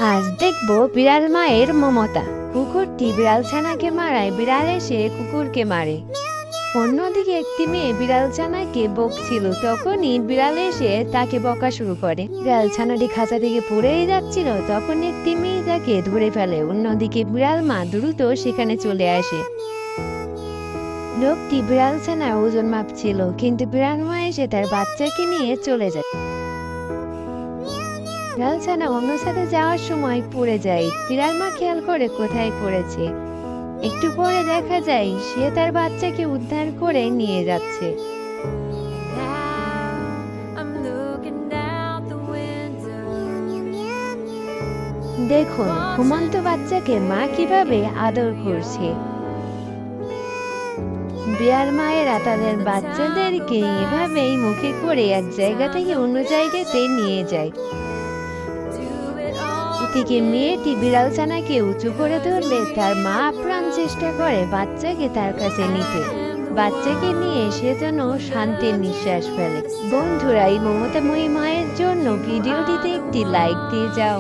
আজ দেখব বিড়াল মায়ের মমতা। কুকুরটি বিড়াল ছানাকে মারায় বিড়াল এসে কুকুরকে মারে। অন্যদিকে একটি মেয়ে বিড়াল ছানাকে বকছিল, তখনই বিড়াল এসে তাকে বকা শুরু করে। বিড়াল ছানাটি খাঁচা থেকে পড়েই যাচ্ছিল, তখন একটি মেয়ে তাকে ধরে ফেলে। অন্যদিকে বিড়াল মা দ্রুত সেখানে চলে আসে। লোকটি বিড়াল ছানার ওজন মাপছিল, কিন্তু বিড়াল মা এসে তার বাচ্চাকে নিয়ে চলে যায়। বিড়াল ছানা অন্য সাথে যাওয়ার সময় পড়ে যায়। বিড়াল মা খেয়াল করে কোথায় পড়েছে। একটু পরে দেখা যায় সে তার বাচ্চাকে উদ্ধার করে নিয়ে যাচ্ছে। দেখুন ঘুমন্ত বাচ্চাকে মা কিভাবে আদর করছে। বিড়াল মায়েরা তাদের বাচ্চাদেরকে এভাবেই মুখে করে এক জায়গা থেকে অন্য জায়গাতে নিয়ে যায়। এদিকে মেয়েটি বিড়াল ছানাকে উঁচু করে ধরলে তার মা আপ্রাণ চেষ্টা করে বাচ্চাকে তার কাছে নিতে। বাচ্চাকে নিয়ে সে যেন শান্তির নিঃশ্বাস ফেলে। বন্ধুরা, এই মমতাময়ী মায়ের জন্য ভিডিওটিতে একটি লাইক দিয়ে যাও।